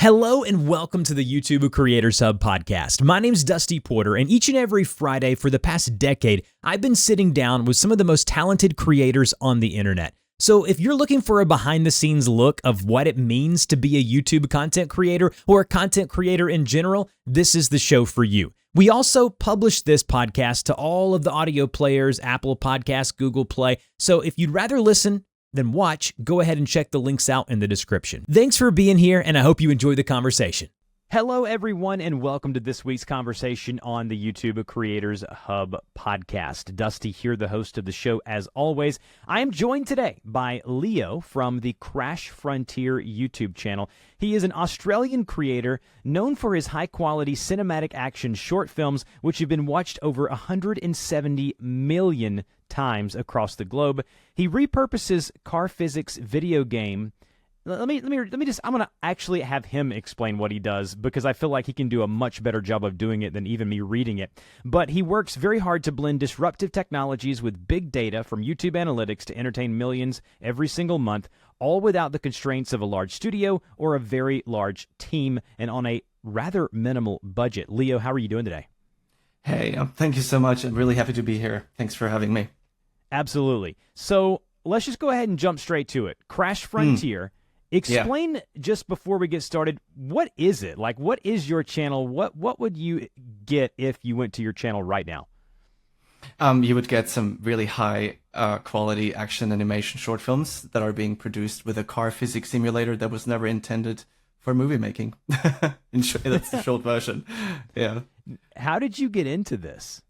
Hello and welcome to the YouTube Creators Hub podcast. My name's Dusty Porter, and each and every Friday for the past decade, I've been sitting down with some of the most talented creators on the internet. So if you're looking for a behind-the-scenes look of what it means to be a YouTube content creator or a content creator in general, this is the show for you. We also publish this podcast to all of the audio players, Apple Podcasts, Google Play. So if you'd rather listen then watch, go ahead and check the links out in the description. Thanks for being here, and I hope you enjoy the conversation. Hello, everyone, and welcome to this week's conversation on the YouTube Creators Hub podcast. Dusty here, the host of the show, as always. I am joined today by Leo from the Crash Frontier YouTube channel. He is an Australian creator known for his high-quality cinematic action short films, which have been watched over 170 million times across the globe. He repurposes car physics video game. I'm gonna actually have him explain what he does because I feel like he can do a much better job of doing it than even me reading it. But he works very hard to blend disruptive technologies with big data from YouTube analytics to entertain millions every single month, all without the constraints of a large studio or a very large team and on a rather minimal budget. Leo, how are you doing today? Hey, thank you so much. I'm really happy to be here. Thanks for having me. Absolutely. So let's just go ahead and jump straight to it. Crash Frontier. Explain just before we get started, what is it? Like, what is your channel? What would you get if you went to your channel right now? You would get some really high quality action animation short films that are being produced with a car physics simulator that was never intended for movie making. That's the short version. Yeah. How did you get into this?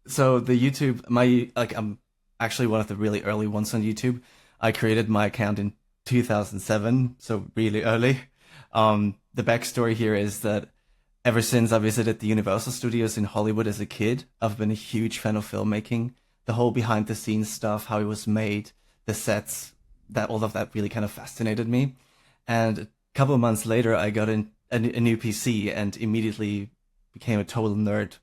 So the YouTube, I'm actually one of the really early ones on YouTube. I created my account in 2007, so really early. The backstory here is that ever since I visited the Universal Studios in Hollywood as a kid, I've been a huge fan of filmmaking. The whole behind the scenes stuff, how it was made, the sets, all of that really kind of fascinated me. And a couple of months later, I got a new PC and immediately became a total nerd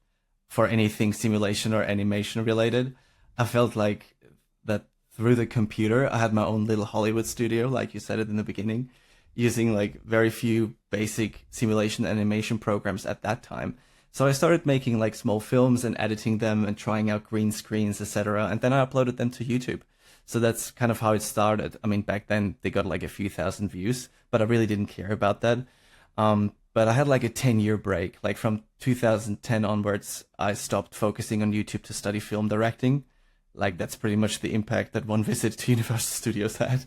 for anything simulation or animation related. I felt like that through the computer, I had my own little Hollywood studio, like you said it in the beginning, using like very few basic simulation animation programs at that time. So I started making like small films and editing them and trying out green screens, etc. And then I uploaded them to YouTube. So that's kind of how it started. I mean, back then they got like a few thousand views, but I really didn't care about that. But I had like a 10-year break. Like from 2010 onwards, I stopped focusing on YouTube to study film directing. Like that's pretty much the impact that one visit to Universal Studios had.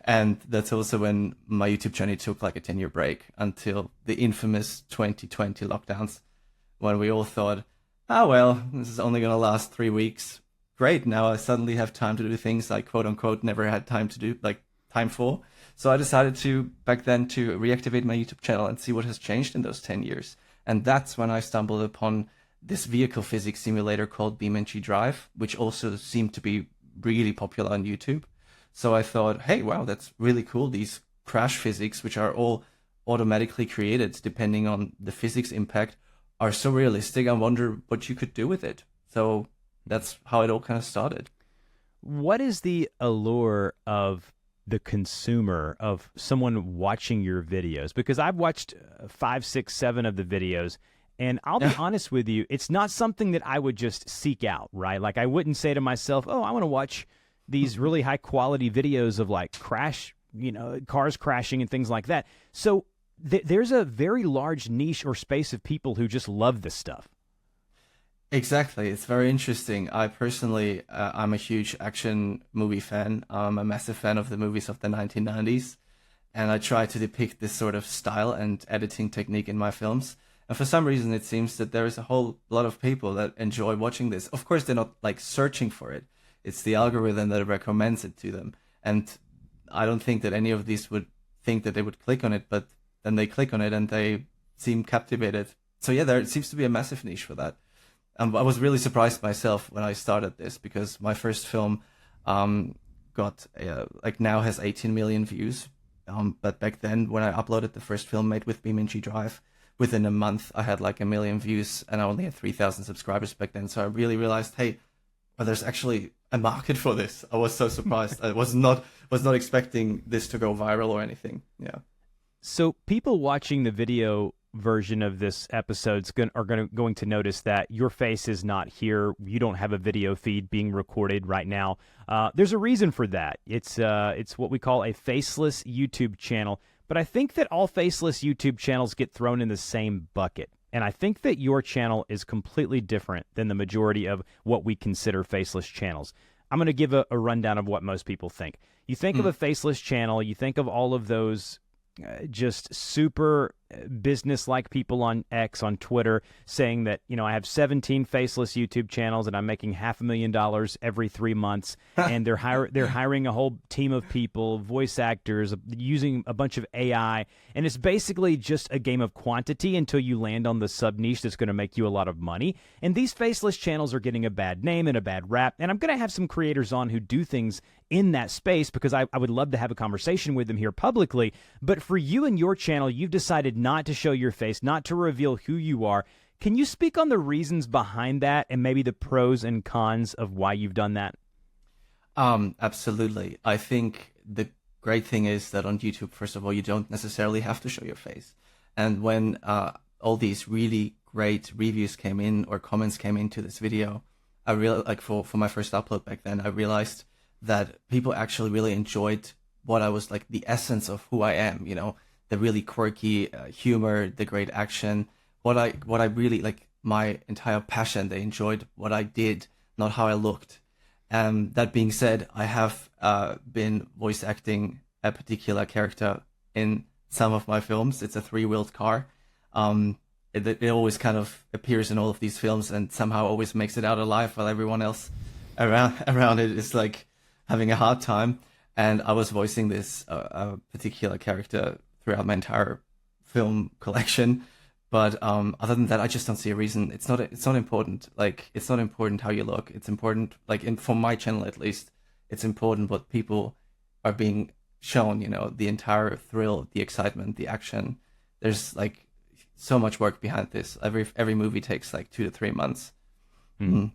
And that's also when my YouTube journey took like a 10-year break until the infamous 2020 lockdowns, when we all thought, well, this is only going to last 3 weeks. Great, now I suddenly have time to do things I quote unquote never had time to do, like time for. So I decided back then to reactivate my YouTube channel and see what has changed in those 10 years. And that's when I stumbled upon this vehicle physics simulator called BeamNG Drive, which also seemed to be really popular on YouTube. So I thought, hey, wow, that's really cool. These crash physics, which are all automatically created depending on the physics impact, are so realistic. I wonder what you could do with it. So that's how it all kind of started. What is the allure of the consumer, of someone watching your videos? Because I've watched 5, 6, 7 of the videos, and I'll be honest with you, it's not something that I would just seek out, right? Like I wouldn't say to myself, oh, I want to watch these really high quality videos of like crash, cars crashing and things like that. So there's a very large niche or space of people who just love this stuff. Exactly. It's very interesting. I personally, I'm a huge action movie fan. I'm a massive fan of the movies of the 1990s. And I try to depict this sort of style and editing technique in my films. And for some reason, it seems that there is a whole lot of people that enjoy watching this. Of course, they're not like searching for it. It's the algorithm that recommends it to them. And I don't think that any of these would think that they would click on it, but then they click on it and they seem captivated. So yeah, there seems to be a massive niche for that. I was really surprised myself when I started this because my first film got now has 18 million views. But back then, when I uploaded the first film made with BeamNG Drive, within a month I had like 1 million views and I only had 3,000 subscribers back then. So I really realized, hey, well, there's actually a market for this. I was so surprised. I was not expecting this to go viral or anything. Yeah. So people watching the video version of this episode's going to notice that your face is not here. You don't have a video feed being recorded right now. There's a reason for that. It's what we call a faceless YouTube channel. But I think that all faceless YouTube channels get thrown in the same bucket. And I think that your channel is completely different than the majority of what we consider faceless channels. I'm going to give a rundown of what most people think. You think of a faceless channel, you think of all of those just super business-like people on X, on Twitter, saying that, I have 17 faceless YouTube channels and I'm making $500,000 every 3 months, and they're hiring a whole team of people, voice actors, using a bunch of AI, and it's basically just a game of quantity until you land on the sub-niche that's going to make you a lot of money. And these faceless channels are getting a bad name and a bad rap, and I'm going to have some creators on who do things in that space because I would love to have a conversation with them here publicly. But for you and your channel, you've decided not to show your face, not to reveal who you are. Can you speak on the reasons behind that and maybe the pros and cons of why you've done that? Absolutely. I think the great thing is that on YouTube, first of all, you don't necessarily have to show your face. And when all these really great reviews came in or comments came into this video, I really for my first upload back then, I realized that people actually really enjoyed what I was like, the essence of who I am, the really quirky humor, the great action, what I really like, my entire passion. They enjoyed what I did, not how I looked. That being said, I have been voice acting a particular character in some of my films. It's a 3-wheeled car. It always kind of appears in all of these films and somehow always makes it out alive while everyone else around it is like having a hard time. And I was voicing this particular character throughout my entire film collection. But other than that, I just don't see a reason. It's not important. Like, it's not important how you look. It's important, like, for my channel at least, it's important what people are being shown, the entire thrill, the excitement, the action. There's like so much work behind this. Every movie takes like 2 to 3 months. Mm-hmm.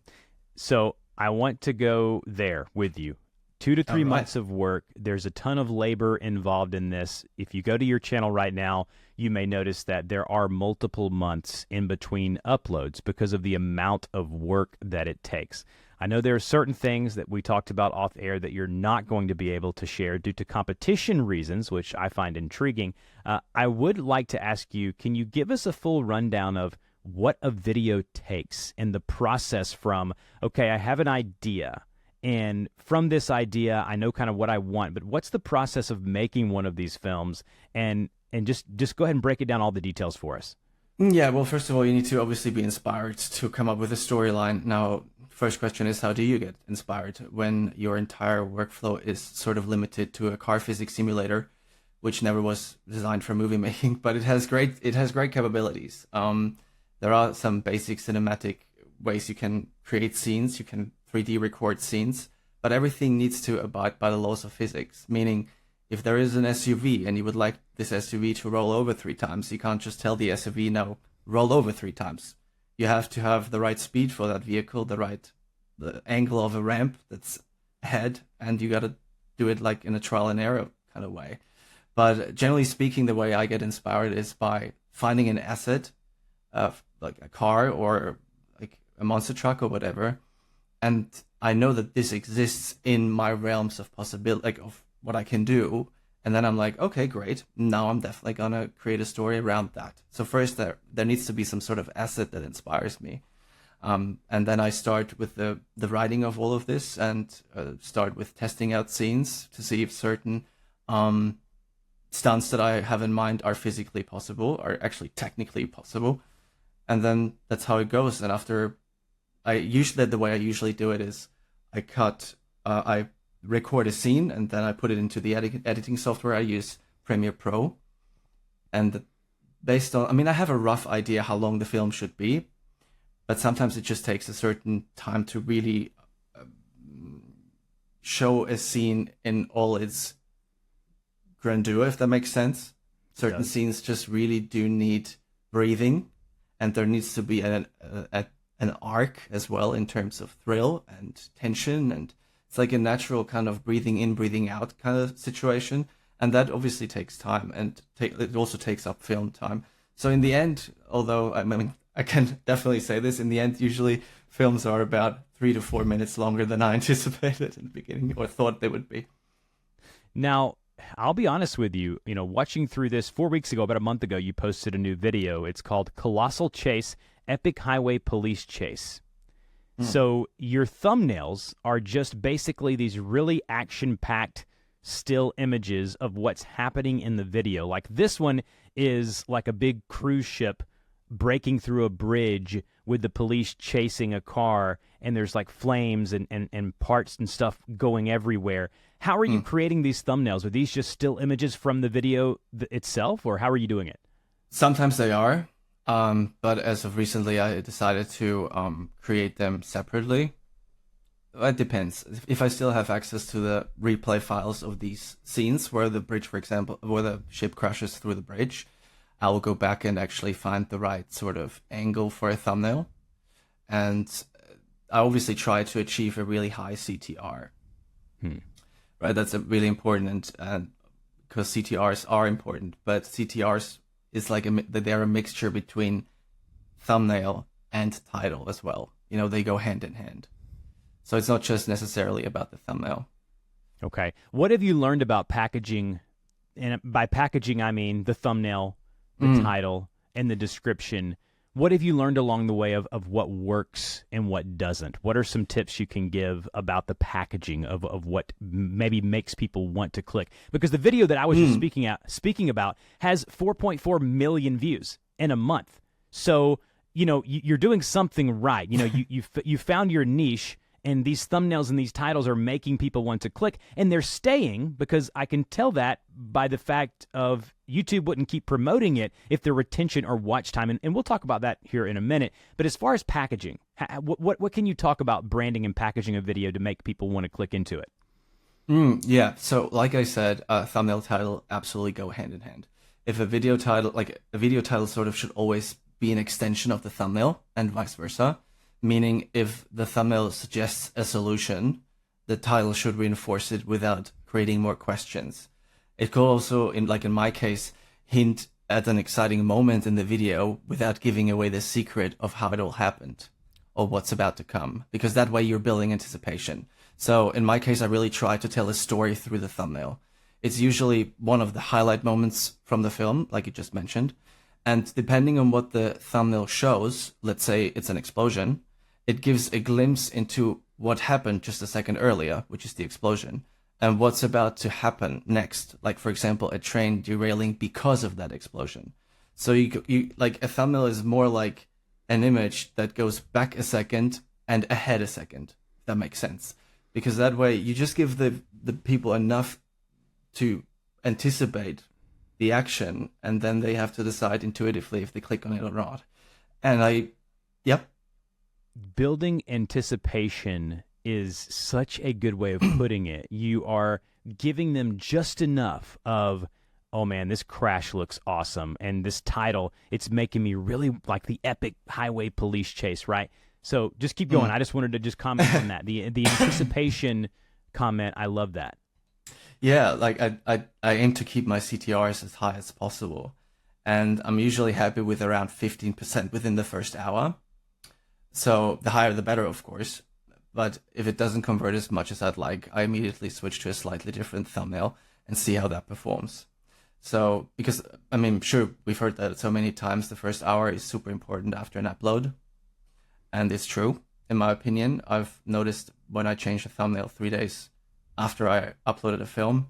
So I want to go there with you. 2 to 3 months of work. There's a ton of labor involved in this. If you go to your channel right now, you may notice that there are multiple months in between uploads because of the amount of work that it takes. I know there are certain things that we talked about off air that you're not going to be able to share due to competition reasons, which I find intriguing. I would like to ask you, can you give us a full rundown of what a video takes and the process from, okay, I have an idea, and from this idea, I know kind of what I want, but what's the process of making one of these films? And just go ahead and break it down, all the details for us. Yeah, well, first of all, you need to obviously be inspired to come up with a storyline. Now, first question is, how do you get inspired when your entire workflow is sort of limited to a car physics simulator, which never was designed for movie making, but it has great capabilities. There are some basic cinematic ways you can create scenes. You can 3D record scenes, but everything needs to abide by the laws of physics, meaning if there is an SUV and you would like this SUV to roll over 3 times, you can't just tell the SUV, no, roll over 3 times. You have to have the right speed for that vehicle, the angle of a ramp that's ahead, and you got to do it like in a trial and error kind of way. But generally speaking, the way I get inspired is by finding an asset, like a car or like a monster truck or whatever, and I know that this exists in my realms of possibility, like of what I can do. And then I'm like, okay, great. Now I'm definitely gonna create a story around that. So first, there needs to be some sort of asset that inspires me, and then I start with the writing of all of this, and start with testing out scenes to see if certain stunts that I have in mind are physically possible, are actually technically possible, and then that's how it goes. And after, the way I usually do it is I record a scene and then I put it into the editing software. I use Premiere Pro, and based on, I have a rough idea how long the film should be, but sometimes it just takes a certain time to really show a scene in all its grandeur, if that makes sense. Certain scenes just really do need breathing, and there needs to be an arc as well in terms of thrill and tension, and it's like a natural kind of breathing in, breathing out kind of situation. And that obviously takes time, and it also takes up film time. So in the end, although I mean, I can definitely say this, in the end, usually films are about 3 to 4 minutes longer than I anticipated in the beginning or thought they would be. Now, I'll be honest with you, watching through this 4 weeks ago, about a month ago, you posted a new video. It's called Colossal Chase, Epic Highway Police Chase. So your thumbnails are just basically these really action-packed still images of what's happening in the video. Like this one is like a big cruise ship breaking through a bridge with the police chasing a car, and there's like flames and parts and stuff going everywhere. How are you creating these thumbnails? Are these just still images from the video itself, or how are you doing it? Sometimes they are, but as of recently, I decided to create them separately. It depends. If I still have access to the replay files of these scenes where the bridge, for example, where the ship crashes through the bridge, I will go back and actually find the right sort of angle for a thumbnail. And I obviously try to achieve a really high CTR. Right, that's really important, because CTRs are important, but CTRs is like they're a mixture between thumbnail and title as well. They go hand in hand. So it's not just necessarily about the thumbnail. Okay. What have you learned about packaging? And by packaging, I mean the thumbnail, the title, and the description. What have you learned along the way of what works and what doesn't? What are some tips you can give about the packaging of what maybe makes people want to click? Because the video that I was just speaking about has 4.4 million views in a month. So, you're doing something right. You found your niche, and these thumbnails and these titles are making people want to click, and they're staying, because I can tell that by the fact of YouTube wouldn't keep promoting it if the retention or watch time, and we'll talk about that here in a minute. But as far as packaging, what can you talk about branding and packaging a video to make people want to click into it? Yeah, so like I said, thumbnail, title absolutely go hand in hand. If a video title sort of should always be an extension of the thumbnail, and vice versa. Meaning, if the thumbnail suggests a solution, the title should reinforce it without creating more questions. It could also, in my case, hint at an exciting moment in the video without giving away the secret of how it all happened or what's about to come, because that way you're building anticipation. So in my case, I really try to tell a story through the thumbnail. It's usually one of the highlight moments from the film, like you just mentioned. And depending on what the thumbnail shows, let's say it's an explosion, it gives a glimpse into what happened just a second earlier, which is the explosion, and what's about to happen next. Like, for example, a train derailing because of that explosion. So you like, a thumbnail is more like an image that goes back a second and ahead a second, if that makes sense. Because that way you just give the people enough to anticipate the action, and then they have to decide intuitively if they click on it or not. And yep. Building anticipation is such a good way of putting it. You are giving them just enough of, oh man, this crash looks awesome, and this title, it's making me really like the epic highway police chase, right? So just keep going. I just wanted to just comment on that. The anticipation comment, I love that. Yeah, like I aim to keep my CTRs as high as possible, and I'm usually happy with around 15% within the first hour. So the higher the better, of course. But if it doesn't convert as much as I'd like, I immediately switch to a slightly different thumbnail and see how that performs. So, because, I mean, sure, we've heard that so many times, the first hour is super important after an upload. And it's true, in my opinion. I've noticed when I change the thumbnail 3 days after I uploaded a film,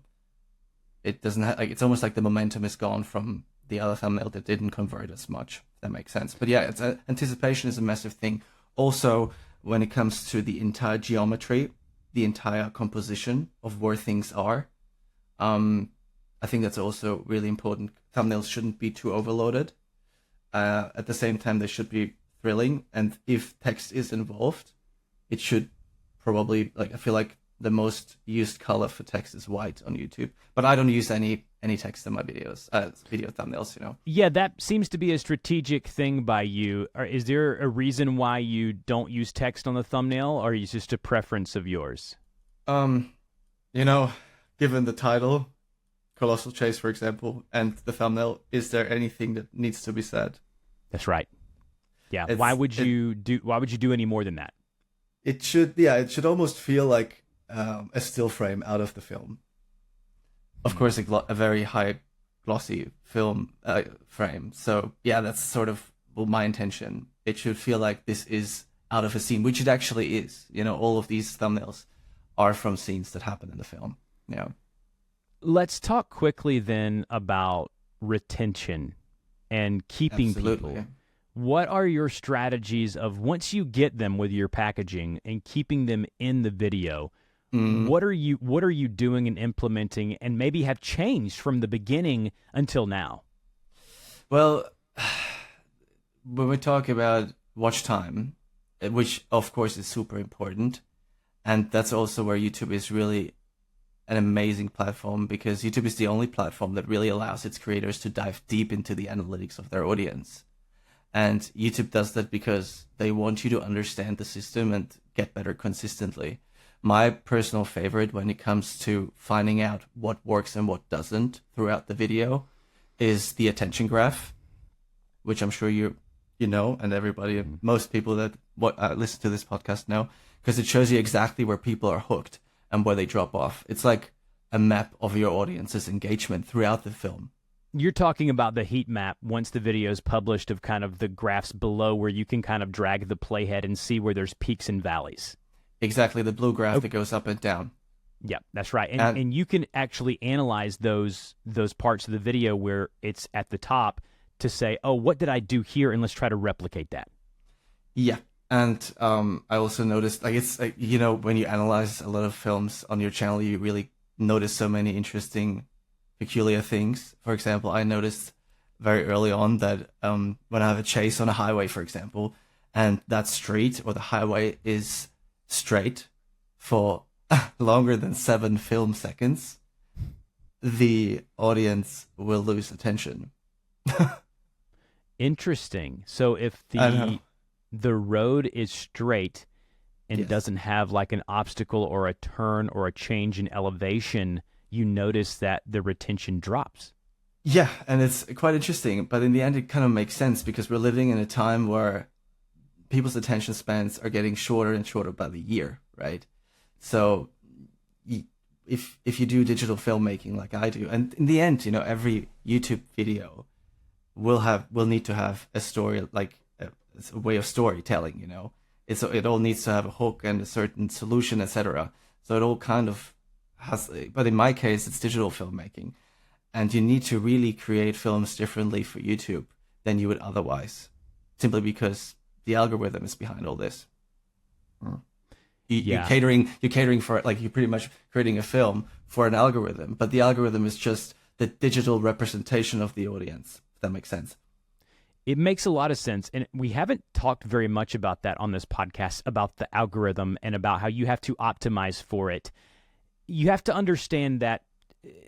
it doesn't it's almost like the momentum is gone from the other thumbnail that didn't convert as much, if that makes sense. But yeah, anticipation is a massive thing. Also, when it comes to the entire geometry, the entire composition of where things are, I think that's also really important. Thumbnails shouldn't be too overloaded. At the same time, they should be thrilling. And if text is involved, it should probably, I feel like the most used color for text is white on YouTube. But I don't use any text in my videos, video thumbnails, Yeah, that seems to be a strategic thing by you. Is there a reason why you don't use text on the thumbnail, or is it just a preference of yours? Given the title, Colossal Chase, for example, and the thumbnail, is there anything that needs to be said? That's right. Yeah. Why would you do any more than that? It should almost feel like a still frame out of the film. Of course, a very high glossy film frame. So yeah, that's sort of my intention. It should feel like this is out of a scene, which it actually is. You know, all of these thumbnails are from scenes that happen in the film. Yeah. Let's talk quickly then about retention and keeping Absolutely. people. What are your strategies of once you get them with your packaging and keeping them in the video? What are you doing and implementing and maybe have changed from the beginning until now? Well, when we talk about watch time, which of course is super important, and that's also where YouTube is really an amazing platform, because YouTube is the only platform that really allows its creators to dive deep into the analytics of their audience. And YouTube does that because they want you to understand the system and get better consistently. My personal favorite when it comes to finding out what works and what doesn't throughout the video is the attention graph, which I'm sure you know, and everybody, most people that listen to this podcast know, because it shows you exactly where people are hooked and where they drop off. It's like a map of your audience's engagement throughout the film. You're talking about the heat map once the video is published, of kind of the graphs below where you can kind of drag the playhead and see where there's peaks and valleys. Exactly, the blue graph that goes up and down. Yeah, that's right. And you can actually analyze those parts of the video where it's at the top to say, oh, what did I do here? And let's try to replicate that. Yeah. And I also noticed, like, it's like, you know, when you analyze a lot of films on your channel, you really notice so many interesting, peculiar things. For example, I noticed very early on that when I have a chase on a highway, for example, and that street or the highway is straight for longer than 7 film seconds, the audience will lose attention. Interesting. So if the road is straight and doesn't have like an obstacle or a turn or a change in elevation, you notice that the retention drops. Yeah, and it's quite interesting, but in the end it kind of makes sense, because we're living in a time where people's attention spans are getting shorter and shorter by the year, right? So if you do digital filmmaking like I do, and in the end, you know, every YouTube video will need to have a story, like a way of storytelling, you know. It all needs to have a hook and a certain solution, etc. So it all kind of has, but in my case, it's digital filmmaking, and you need to really create films differently for YouTube than you would otherwise, simply because the algorithm is behind all this. You're catering for, like, you're pretty much creating a film for an algorithm, but the algorithm is just the digital representation of the audience, if that makes sense. It makes a lot of sense, and we haven't talked very much about that on this podcast, about the algorithm and about how you have to optimize for it. You have to understand that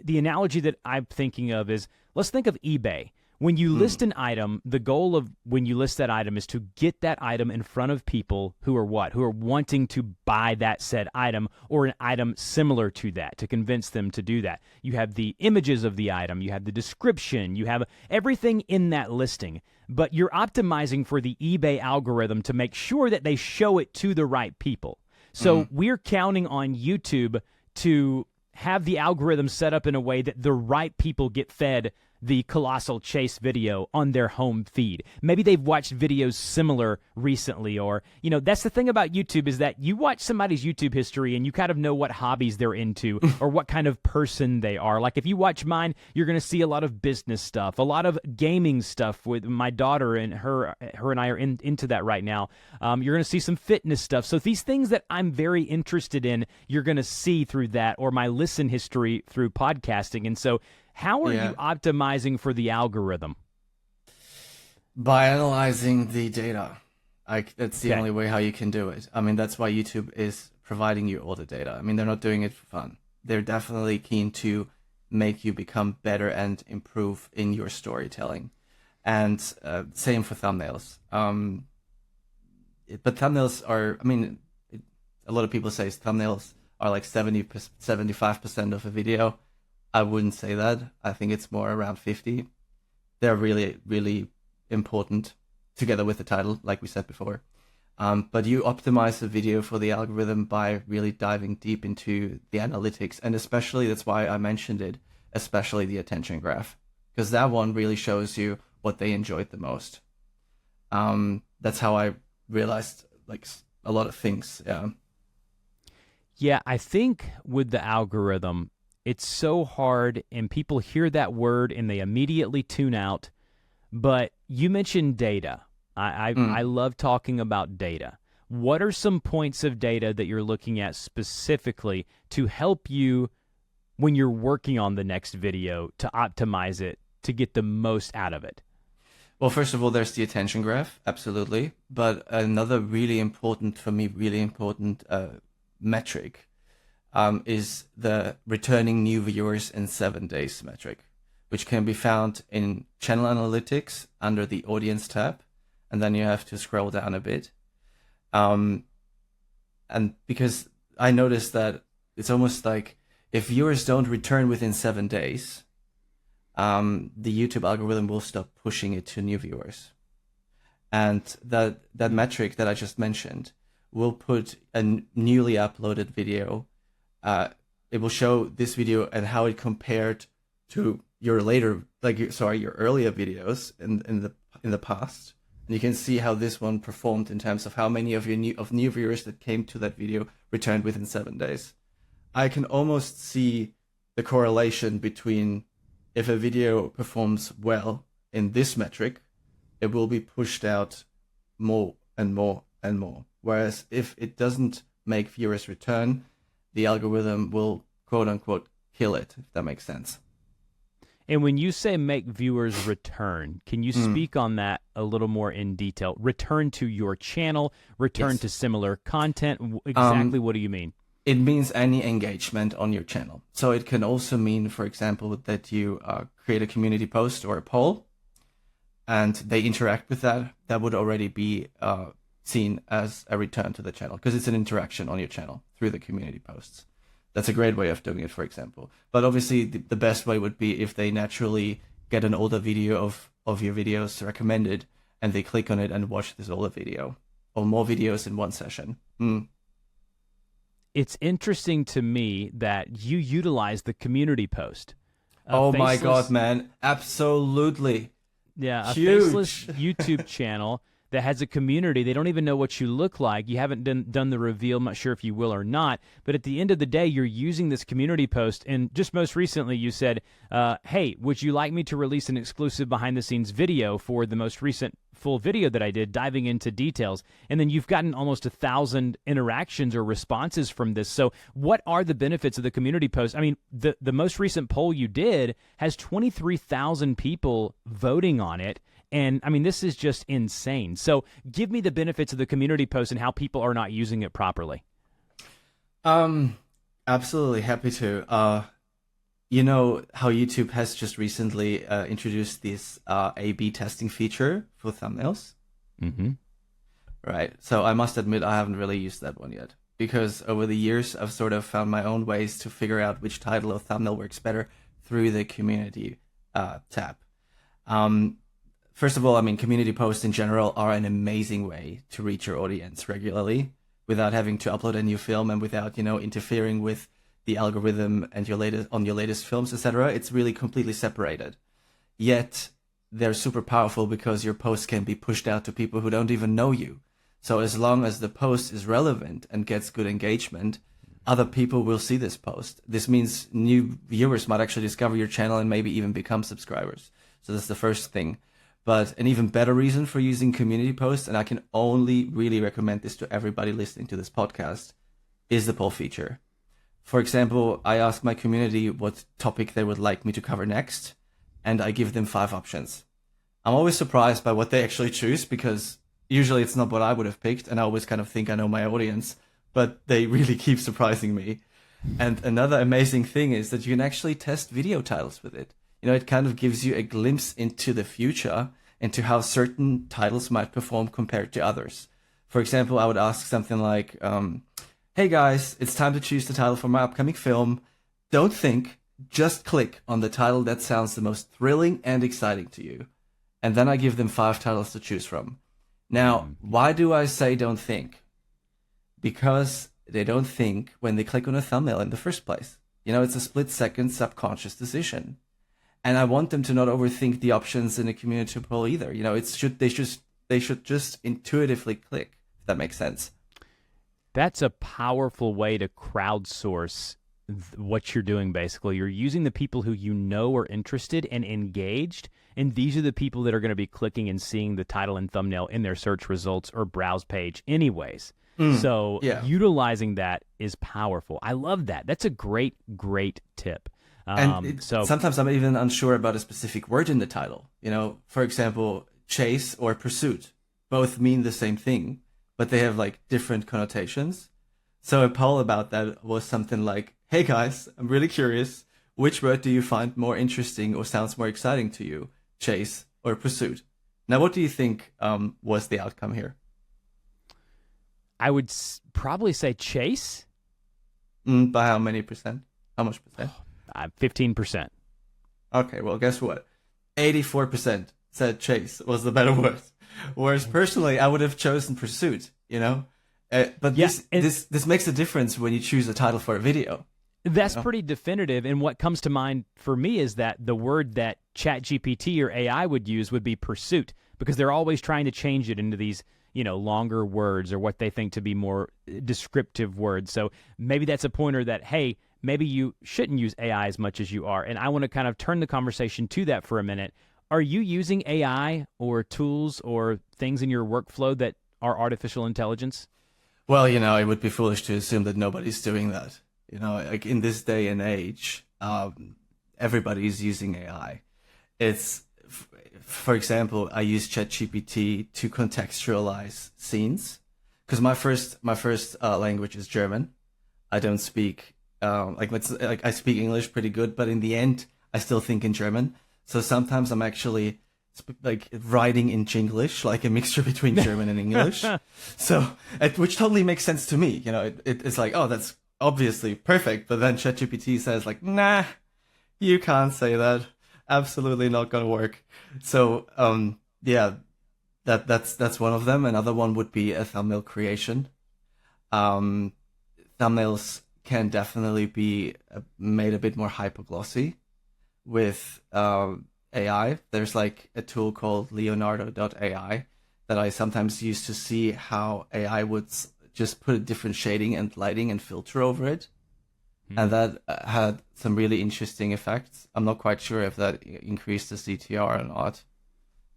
the analogy that I'm thinking of is, let's think of eBay. When you list an item, the goal of when you list that item is to get that item in front of people who are what? Who are wanting to buy that said item or an item similar to that, to convince them to do that. You have the images of the item, you have the description, you have everything in that listing, but you're optimizing for the eBay algorithm to make sure that they show it to the right people. So we're counting on YouTube to have the algorithm set up in a way that the right people get fed the Colossal Chase video on their home feed. Maybe they've watched videos similar recently, or, you know, that's the thing about YouTube, is that you watch somebody's YouTube history and you kind of know what hobbies they're into or what kind of person they are. Like if you watch mine, you're going to see a lot of business stuff, a lot of gaming stuff with my daughter, and her and I are into that right now. You're going to see some fitness stuff. So these things that I'm very interested in, you're going to see through that, or my listen history through podcasting. And so how are you optimizing for the algorithm? By analyzing the data. That's the only way how you can do it. I mean, that's why YouTube is providing you all the data. I mean, they're not doing it for fun. They're definitely keen to make you become better and improve in your storytelling. And same for thumbnails. But thumbnails are, I mean, a lot of people say thumbnails are like 75% of a video. I wouldn't say that. I think it's more around 50. They're really, really important together with the title, like we said before. But you optimize the video for the algorithm by really diving deep into the analytics. And especially, that's why I mentioned it, especially the attention graph, because that one really shows you what they enjoyed the most. That's how I realized like a lot of things. Yeah. Yeah, I think with the algorithm, it's so hard, and people hear that word and they immediately tune out. But you mentioned data. I love talking about data. What are some points of data that you're looking at specifically to help you when you're working on the next video to optimize it to get the most out of it? Well, first of all, there's the attention graph, absolutely. But another really important, for me, really important metric is the returning new viewers in 7 days metric, which can be found in channel analytics under the audience tab. And then you have to scroll down a bit. And because I noticed that it's almost like if viewers don't return within 7 days, the YouTube algorithm will stop pushing it to new viewers. And that metric that I just mentioned will put a newly uploaded video. It will show this video and how it compared to your earlier videos in the past. And you can see how this one performed in terms of how many of your new viewers that came to that video returned within 7 days. I can almost see the correlation between if a video performs well in this metric, it will be pushed out more and more and more. Whereas if it doesn't make viewers return, the algorithm will quote unquote kill it, if that makes sense. And when you say make viewers return, can you speak on that a little more in detail? Return to your channel, return to similar content. Exactly what do you mean? It means any engagement on your channel. So it can also mean, for example, that you create a community post or a poll and they interact with that. That would already be seen as a return to the channel because it's an interaction on your channel through the community posts. That's a great way of doing it, for example. But obviously, the best way would be if they naturally get an older video of your videos recommended and they click on it and watch this older video or more videos in one session. It's interesting to me that you utilize the community post. Oh my God, man. Absolutely. Yeah, a Huge. faceless YouTube channel that has a community. They don't even know what you look like. You haven't done the reveal. I'm not sure if you will or not. But at the end of the day, you're using this community post. And just most recently, you said, hey, would you like me to release an exclusive behind-the-scenes video for the most recent full video that I did, diving into details? And then you've gotten almost 1,000 interactions or responses from this. So what are the benefits of the community post? I mean, the most recent poll you did has 23,000 people voting on it. And I mean, this is just insane. So give me the benefits of the community post and how people are not using it properly. Absolutely happy to. You know how YouTube has just recently introduced this A/B testing feature for thumbnails? Mm-hmm. Right. So I must admit I haven't really used that one yet because over the years I've sort of found my own ways to figure out which title or thumbnail works better through the community tab. First of all, I mean, community posts in general are an amazing way to reach your audience regularly without having to upload a new film and without, interfering with the algorithm and your latest films, etc. It's really completely separated. Yet they're super powerful because your post can be pushed out to people who don't even know you. So as long as the post is relevant and gets good engagement, other people will see this post. This means new viewers might actually discover your channel and maybe even become subscribers. So that's the first thing. But an even better reason for using community posts, and I can only really recommend this to everybody listening to this podcast, is the poll feature. For example, I ask my community what topic they would like me to cover next, and I give them 5 options. I'm always surprised by what they actually choose because usually it's not what I would have picked, and I always kind of think I know my audience, but they really keep surprising me. And another amazing thing is that you can actually test video titles with it. It kind of gives you a glimpse into the future, into how certain titles might perform compared to others. For example, I would ask something like, hey guys, it's time to choose the title for my upcoming film. Don't think, just click on the title that sounds the most thrilling and exciting to you. And then I give them 5 titles to choose from. Now, why do I say don't think? Because they don't think when they click on a thumbnail in the first place. It's a split-second subconscious decision. And I want them to not overthink the options in a community poll either. They should just intuitively click, if that makes sense. That's a powerful way to crowdsource what you're doing, basically. You're using the people who you know are interested and engaged, and these are the people that are going to be clicking and seeing the title and thumbnail in their search results or browse page anyways. So utilizing that is powerful. I love that. That's a great, great tip. So sometimes I'm even unsure about a specific word in the title. For example, chase or pursuit both mean the same thing, but they have like different connotations. So a poll about that was something like, hey guys, I'm really curious, which word do you find more interesting or sounds more exciting to you, chase or pursuit? Now, what do you think was the outcome here? I would probably say chase. By how many percent? How much percent? 15%. Okay, well, guess what? 84% said chase was the better word. Whereas personally, I would have chosen pursuit, But this makes a difference when you choose a title for a video. That's pretty definitive. And what comes to mind for me is that the word that ChatGPT or AI would use would be pursuit, because they're always trying to change it into these, longer words or what they think to be more descriptive words. So maybe that's a pointer that, hey, maybe you shouldn't use AI as much as you are. And I want to kind of turn the conversation to that for a minute. Are you using AI or tools or things in your workflow that are artificial intelligence? Well, it would be foolish to assume that nobody's doing that. Like in this day and age, everybody's using AI. For example, I use ChatGPT to contextualize scenes, because my first language is German. I don't speak I speak English pretty good, but in the end, I still think in German. So sometimes I'm actually writing in Jinglish, like a mixture between German and English. Which totally makes sense to me. It's like, oh, that's obviously perfect. But then ChatGPT says like, nah, you can't say that. Absolutely not gonna work. So that's one of them. Another one would be a thumbnail creation. Thumbnails can definitely be made a bit more hyperglossy with AI. There's like a tool called Leonardo.ai that I sometimes use to see how AI would just put a different shading and lighting and filter over it. And that had some really interesting effects. I'm not quite sure if that increased the CTR or not.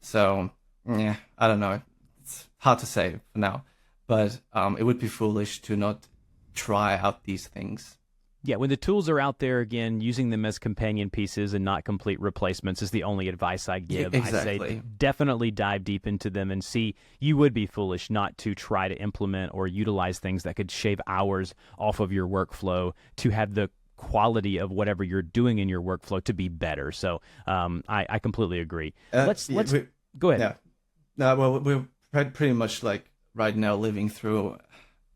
So, I don't know. It's hard to say for now. But it would be foolish to not try out these things. Yeah, when the tools are out there, again, using them as companion pieces and not complete replacements is the only advice I give. Exactly. I say definitely dive deep into them and see. You would be foolish not to try to implement or utilize things that could shave hours off of your workflow to have the quality of whatever you're doing in your workflow to be better. So I completely agree. Let's go ahead. Yeah. No, well, we're pretty much like right now living through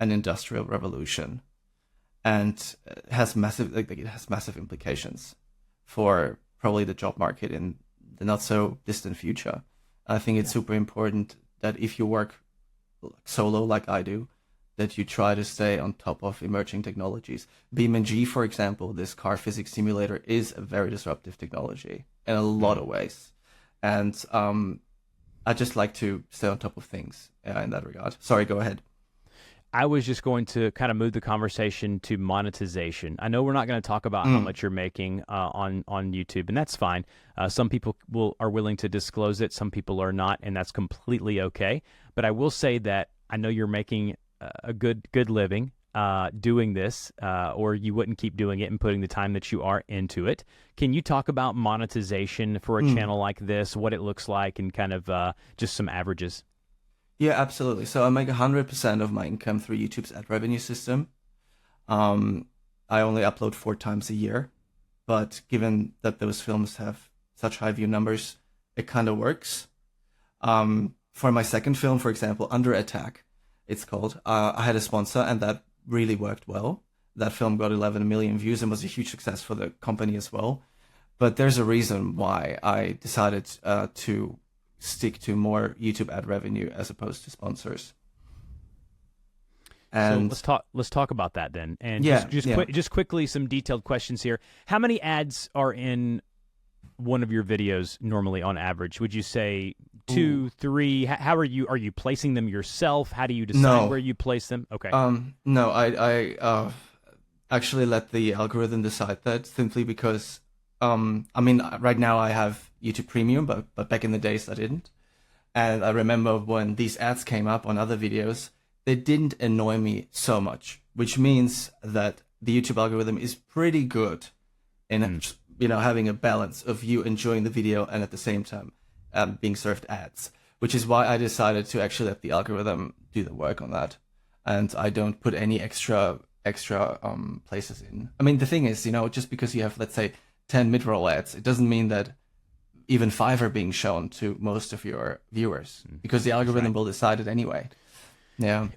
an industrial revolution. And it has massive implications for probably the job market in the not so distant future. I think it's super important that if you work solo like I do, that you try to stay on top of emerging technologies. BeamNG, for example, this car physics simulator, is a very disruptive technology in a lot of ways. And I just like to stay on top of things in that regard. Sorry, go ahead. I was just going to kind of move the conversation to monetization. I know we're not going to talk about how much you're making on YouTube, and that's fine. Some people are willing to disclose it. Some people are not, and that's completely okay. But I will say that I know you're making a good living doing this, or you wouldn't keep doing it and putting the time that you are into it. Can you talk about monetization for a channel like this, what it looks like, and kind of just some averages? Yeah, absolutely. So I make 100% of my income through YouTube's ad revenue system. I only upload 4 times a year, but given that those films have such high view numbers, it kind of works. For my second film, for example, Under Attack, it's called, I had a sponsor and that really worked well. that film got 11 million views and was a huge success for the company as well. But there's a reason why I decided to stick to more YouTube ad revenue as opposed to sponsors. And so let's talk about that then. And yeah, just quickly, some detailed questions here. How many ads are in one of your videos normally on average? Would you say 2, 3? How are you placing them yourself? How do you decide where you place them? Okay. No, I actually let the algorithm decide that, simply because I mean, right now I have YouTube Premium, but back in the days I didn't. And I remember when these ads came up on other videos, they didn't annoy me so much, which means that the YouTube algorithm is pretty good in having a balance of you enjoying the video and at the same time being served ads, which is why I decided to actually let the algorithm do the work on that, and I don't put any extra places in. I mean, the thing is, just because you have, let's say, 10 mid-roll ads, it doesn't mean that even 5 are being shown to most of your viewers, because the algorithm will decide it anyway. Yeah.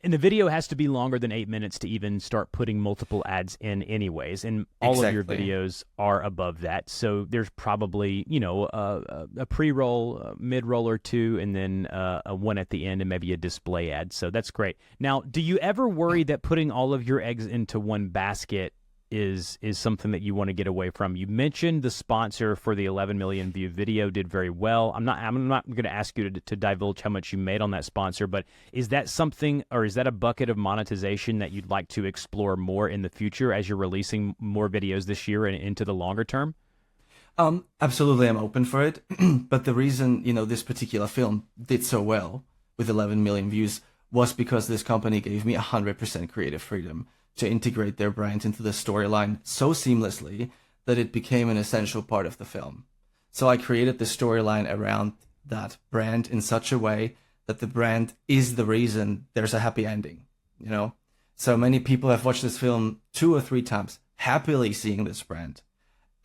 And the video has to be longer than 8 minutes to even start putting multiple ads in anyways. And all of your videos are above that. So there's probably, a pre-roll, a mid-roll or two, and then a one at the end and maybe a display ad. So that's great. Now, do you ever worry that putting all of your eggs into one basket is something that you want to get away from? You mentioned the sponsor for the 11 million view video did very well. I'm not going to ask you to divulge how much you made on that sponsor, but is that something, or is that a bucket of monetization that you'd like to explore more in the future as you're releasing more videos this year and into the longer term? Absolutely, I'm open for it. But the reason, this particular film did so well with 11 million views was because this company gave me 100% creative freedom to integrate their brand into the storyline so seamlessly that it became an essential part of the film. So I created the storyline around that brand in such a way that the brand is the reason there's a happy ending, So many people have watched this film 2 or 3 times, happily seeing this brand,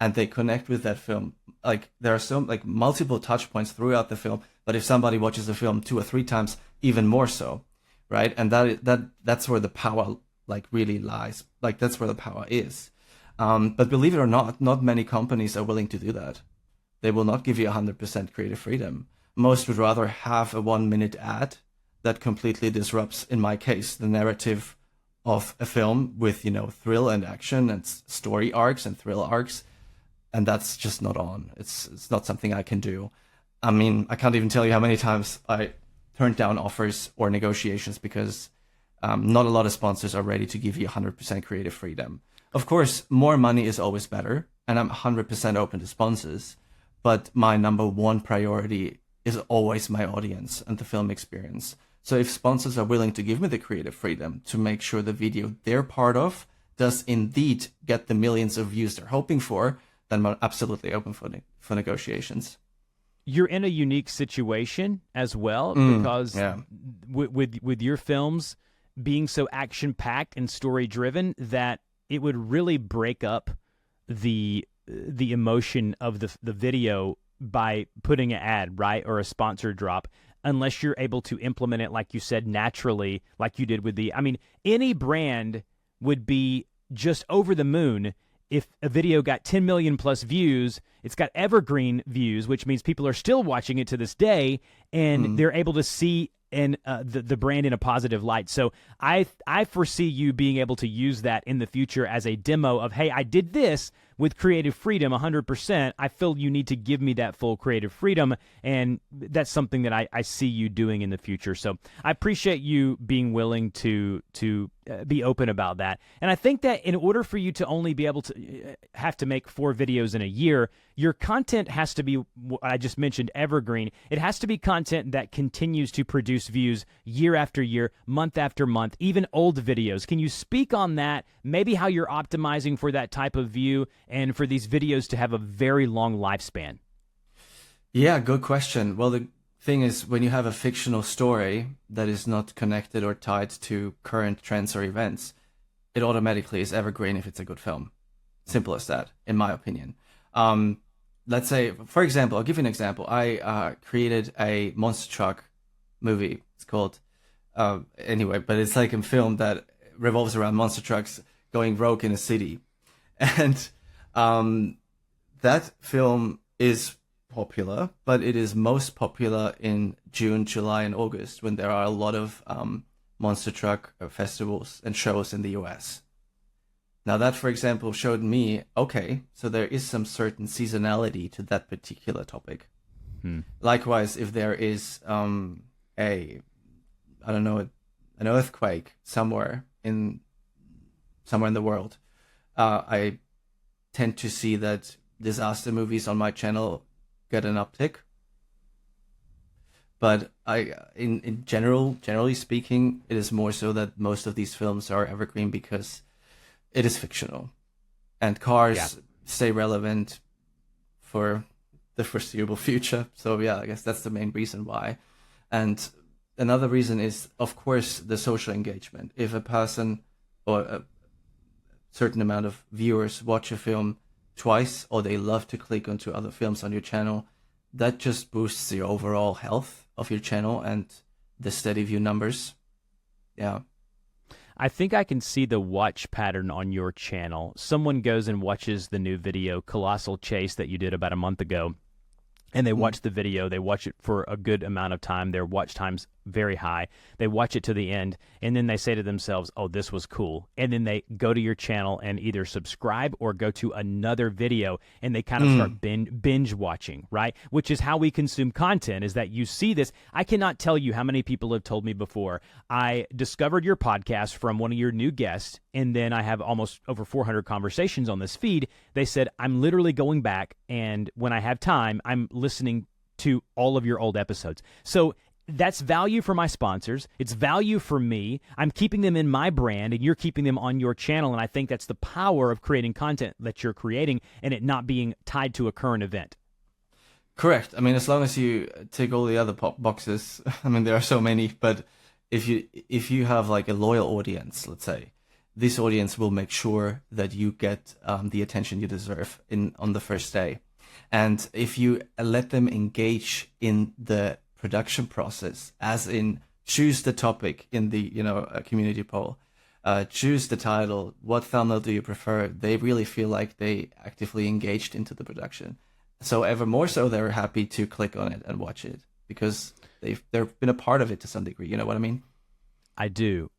and they connect with that film. Like, there are multiple touch points throughout the film, but if somebody watches the film 2 or 3 times, even more so, right? And that's where the power really lies. That's where the power is. But believe it or not many companies are willing to do that. They will not give you 100% creative freedom. Most would rather have a 1-minute ad that completely disrupts, in my case, the narrative of a film with, thrill and action and story arcs and thrill arcs. And that's just not on. It's not something I can do. I mean, I can't even tell you how many times I turned down offers or negotiations because not a lot of sponsors are ready to give you 100% creative freedom. Of course, more money is always better, and I'm 100% open to sponsors, but my number one priority is always my audience and the film experience. So if sponsors are willing to give me the creative freedom to make sure the video they're part of does indeed get the millions of views they're hoping for, then I'm absolutely open for negotiations. You're in a unique situation as well, because with your films being so action-packed and story-driven that it would really break up the emotion of the video by putting an ad, right, or a sponsor drop, unless you're able to implement it, like you said, naturally, like you did with any brand would be just over the moon if a video got 10 million plus views. It's got evergreen views, which means people are still watching it to this day, and they're able to see the brand in a positive light. So I foresee you being able to use that in the future as a demo of, hey, I did this with creative freedom 100%. I feel you need to give me that full creative freedom, and that's something that I see you doing in the future. So I appreciate you being willing to be open about that. And I think that in order for you to only be able to have to make 4 videos in a year, your content has to be, what I just mentioned, evergreen. It has to be content that continues to produce views year after year, month after month, even old videos. Can you speak on that? Maybe how you're optimizing for that type of view and for these videos to have a very long lifespan? Yeah, good question. Well, the thing is, when you have a fictional story that is not connected or tied to current trends or events, it automatically is evergreen if it's a good film. Simple as that, in my opinion. Let's say, for example, I'll give you an example. I created a monster truck movie. It's called, anyway, but it's like a film that revolves around monster trucks going rogue in a city. And that film is popular, but it is most popular in June, July, and August, when there are a lot of monster truck festivals and shows in the US. Now that, for example, showed me, okay, so there is some certain seasonality to that particular topic. Likewise, if there is an earthquake somewhere in the world, I tend to see that disaster movies on my channel get an uptick. But generally speaking, it is more so that most of these films are evergreen because it is fictional, and cars stay relevant for the foreseeable future. So yeah, I guess that's the main reason why. And another reason is, of course, the social engagement. If a person or a certain amount of viewers watch a film twice, or they love to click onto other films on your channel, that just boosts the overall health of your channel and the steady view numbers. Yeah. I think I can see the watch pattern on your channel. Someone goes and watches the new video, Colossal Chase, that you did about a month ago, and they watch the video. They watch it for a good amount of time. Their watch time's very high. They watch it to the end, and then they say to themselves, oh, this was cool. And then they go to your channel and either subscribe or go to another video, and they kind of start binge watching, right? Which is how we consume content, is that you see this. I cannot tell you how many people have told me before, I discovered your podcast from one of your new guests, and then I have almost over 400 conversations on this feed. They said, I'm literally going back, and when I have time, I'm listening to all of your old episodes. So that's value for my sponsors. It's value for me. I'm keeping them in my brand, and you're keeping them on your channel. And I think that's the power of creating content that you're creating and it not being tied to a current event. Correct. I mean, as long as you tick all the other boxes, I mean, there are so many, but if you have like a loyal audience, let's say, this audience will make sure that you get the attention you deserve on the first day. And if you let them engage in the production process, as in choose the topic in the community poll, choose the title, what thumbnail do you prefer, they really feel like they actively engaged into the production. So ever more so, they're happy to click on it and watch it because they've been a part of it to some degree. You know what I mean? I do.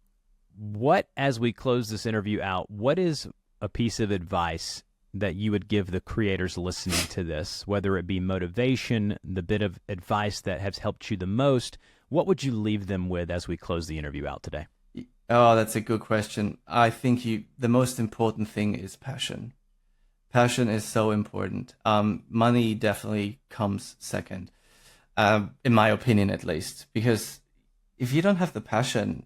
What, as we close this interview out, what is a piece of advice that you would give the creators listening to this, whether it be motivation, the bit of advice that has helped you the most? What would you leave them with as we close the interview out today? Oh, that's a good question. I think the most important thing is passion. Passion is so important. Money definitely comes second, in my opinion at least, because if you don't have the passion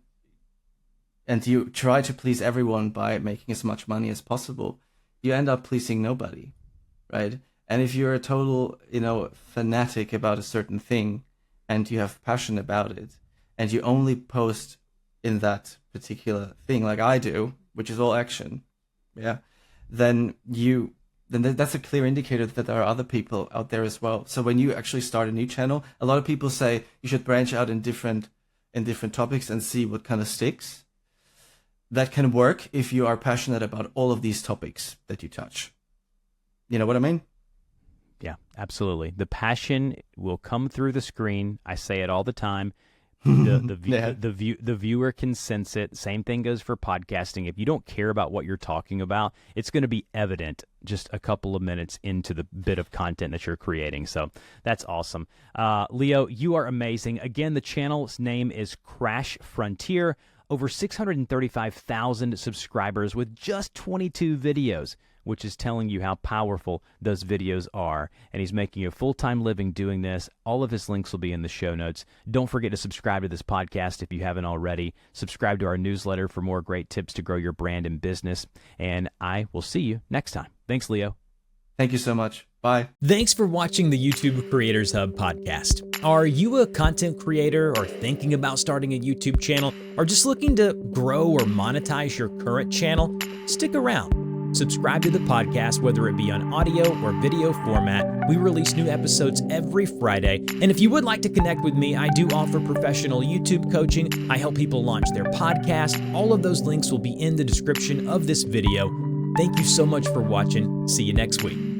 and you try to please everyone by making as much money as possible, you end up pleasing nobody, right? And if you're a total, fanatic about a certain thing and you have passion about it and you only post in that particular thing like I do, which is all action, then that's a clear indicator that there are other people out there as well. So when you actually start a new channel, a lot of people say you should branch out in different topics and see what kind of sticks. That can work if you are passionate about all of these topics that you touch. You know what I mean? Yeah, absolutely. The passion will come through the screen. I say it all the time. The viewer can sense it. Same thing goes for podcasting. If you don't care about what you're talking about, it's going to be evident just a couple of minutes into the bit of content that you're creating. So that's awesome. Leo, you are amazing. Again, the channel's name is Crash Frontier. Over 635,000 subscribers with just 22 videos, which is telling you how powerful those videos are. And he's making a full-time living doing this. All of his links will be in the show notes. Don't forget to subscribe to this podcast if you haven't already. Subscribe to our newsletter for more great tips to grow your brand and business. And I will see you next time. Thanks, Leo. Thank you so much. Bye. Thanks for watching the YouTube Creators Hub podcast. Are you a content creator or thinking about starting a YouTube channel or just looking to grow or monetize your current channel? Stick around. Subscribe to the podcast, whether it be on audio or video format. We release new episodes every Friday. And if you would like to connect with me, I do offer professional YouTube coaching. I help people launch their podcast. All of those links will be in the description of this video. Thank you so much for watching. See you next week.